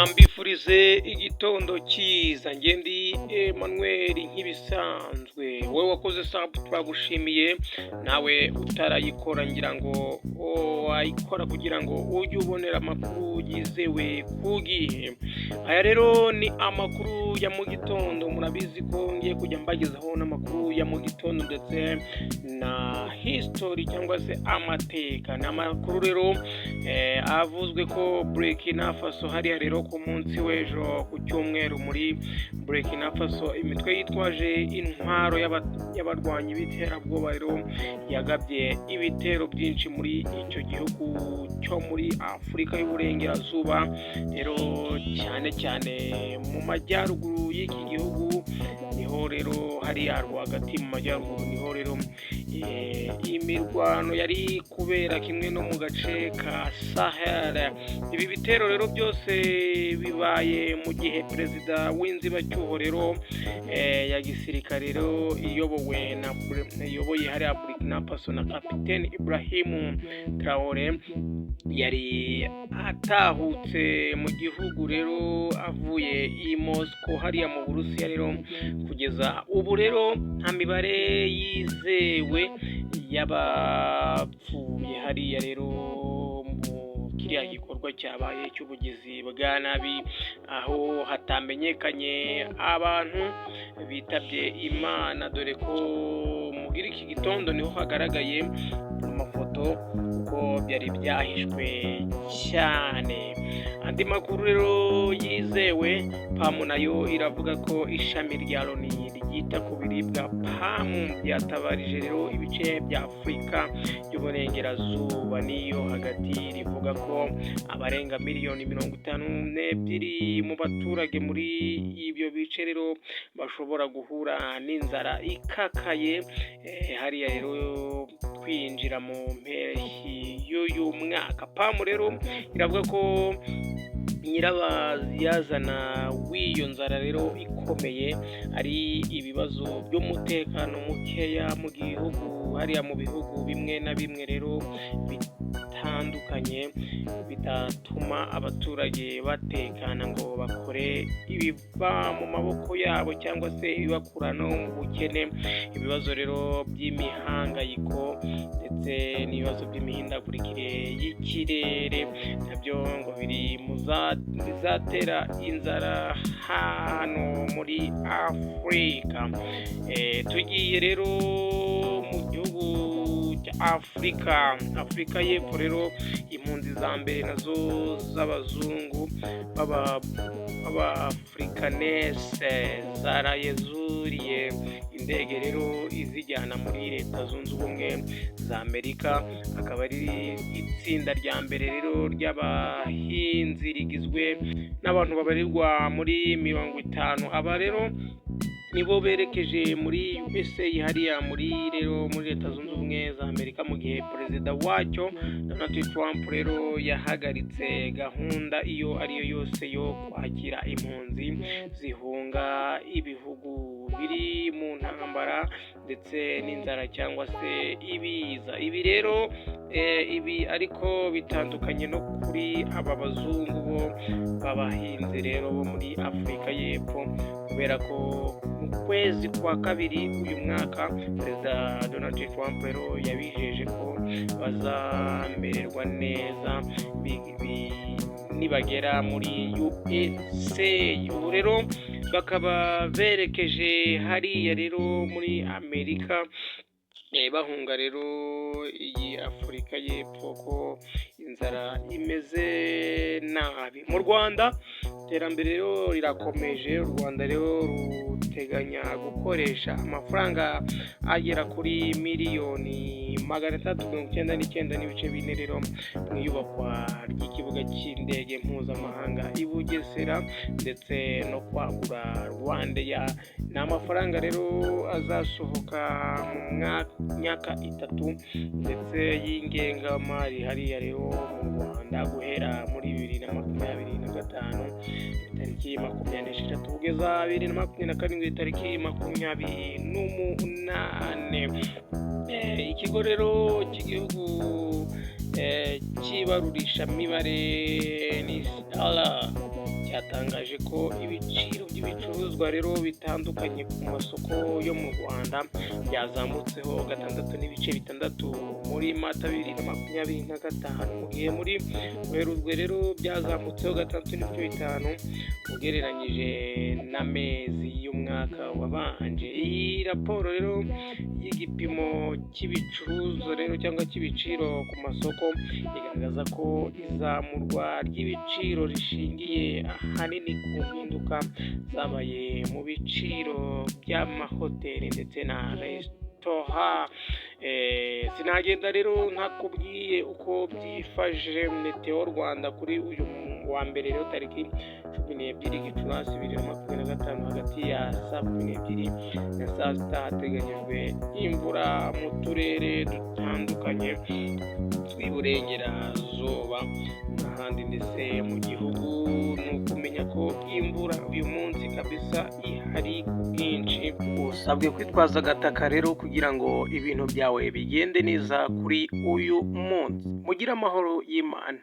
Kambifurize igitondo cyiza ngendi Emmanuel nk'ibisanzwe wowe wakoze sabu turagushimiye nawe utarayikora ngira ngo wayikora kugira ngo ujye ubonera amakuru yizewe ku gihe. Aya rero ni amakuru ya mu gitondo, murabizi ko ngiye kujya mbagezaho n'amakuru ya mu gitondo ndetse na history cyangwa se amateka. Ni amakuru rero avuzwe ko Burkina Faso hariya rero ku munsi w'ejo ku cyumweru muri Burkina Faso imitwe yitwaje intwaro y'abarwanyi b'iterabwoba rero yagabye ibitero byinshi muri icyo gihugu cyo muri Afurika y'Uburengerazuba, rero cyane cyane mu majyaruguru y'iki gihugu niho rero hariya rwagati mu majyaruguru niho rero imirwano yari kubera kimwe no mu gace ka Sahel. Ibi bitero rero byose bibaye mu gihe perezida w'inzibacyuho rero ya gisirikare rero iyoboye hariya Burkina Faso na Kapiteni Ibrahim Traoré yari atahutse mu gihugu rero avuye i Moscow hariya mu Burusiya rero. Kugeza ubu rero nta mibare yizewe y'abapfuye hariya rero mu kiriya gikorwa cyabaye cy'ubugizi bwa nabi, aho hatamenyekanye abantu bitabye Imana, dore ko muri iki gitondo niho hagaragaye amafoto ko byari byahishwe cyane. Andi makuru rero yizewe, PAM nayo iravuga ko ishami rya Loni ryita ku biribwa PAM ryatabarije rero ibice bya Afurika y'Uburengerazuba niyo hagati, rivuga ko abarenga miliyoni 52 mu baturage muri ibyo bice rero bashobora guhura n'inzara ikakaye hariya rero kwinjira mu mpeshyi y'uyu mwaka. PAM rero iravuga ko nyirabayazana w'iyo nzara rero ikomeye ari ibibazo by'umutekano mukeya mu gihugu hariya mu bihugu bimwe na bimwe rero bitandukanye bitatuma abaturage batekana ngo bakore ibiva mu maboko yabo cyangwa se ibibakura no mu bukene. Ibibazo rero by'imihangayiko ndetse n'ibibazo by'imihindagurikire y'ikirere nabyo ngo biri mu bizatera inzara hano muri Afurika. Tugiye rero mu gihugu cya Afurika y'Epfo rero impunzi za mbere nazo z'abazungu b'Afrikanese zaraye zuriye indege rero izijyana muri Leta Zunze Ubumwe za Amerika. Akaba ari itsinda rya mbere rero ry'abahinzi rigizwe n'abantu babarirwa muri 50. Aba rero nibo berekeje muri USA hariya muri Leta Zunze Ubumwe za Amerika, mu gihe perezida wacyo Donald Trump rero yahagaritse gahunda iyo ariyo yose yo kwakira impunzi zihunga ibihugu biri mu ntambara ndetse n'inzara cyangwa se ibiza. Ibi rero ibi ariko bitandukanye no kuri aba bazungu bo b'abahinzi rero bo muri Afurika y'Epfo, kubera ko mu kwezi kwa kabiri uyu mwaka perezida Donald Trump rero yabijeje ko bazamererwa neza nibagera muri USA. Ubu rero bakaba berekeje hariya rero muri Amerika bahunga rero iyi Afurika y'Epfo ko inzara imeze nabi. Mu Rwanda iterambere rero rirakomeje. U Rwanda rero ruteganya gukoresha amafaranga agera kuri miliyoni 399.4 rero mu iyubakwa ry'ikibuga cy'indege mpuzamahanga i Bugesera ndetse no kwagura Rwandair. Ni amafaranga rero azasohoka mu myaka 3 ndetse y'ingengamari hariya rero mu Rwanda guhera muri 2025 tariki 26 kugeza 2027 tariki 28. Ikigo rero cy'igihugu cy'ibarurishamibare ni CALA bwatangaje ko ibiciro by'ibicuruzwa rero bitandukanye ku masoko yo mu Rwanda byazamutseho 6.6 muri Mata 2025, mu gihe muri Werurwe rero byazamutseho 6.5 ugereranyije n'amezi y'umwaka wabanje. Iyi raporo rero y'igipimo cy'ibicuruzwa rero cyangwa cy'ibiciro ku masoko igaragaza ko izamurwa ry'ibiciro rishingiye ahanini ku mpinduka zabaye mu biciro by'amahoteli ndetse na resitora. Sinagenda rero ntakubwiye uko byifashe Meteo Rwanda kuri uyu wa mbere rero tariki 12 Gicurasi 2025, hagati ya saa 12 na saa 6 hateganyijwe imvura mu turere dutandukanye tw'iburengerazuba n'ahandi ndetse mu gihugu. Ni ukumenya ko imvura uyu munsi kabisa ihari ku bwinshi. Usabwe kwitwaza agataka rero kugira ngo ibintu byawe bigende neza kuri uyu munsi. Mugire amahoro y'Imana.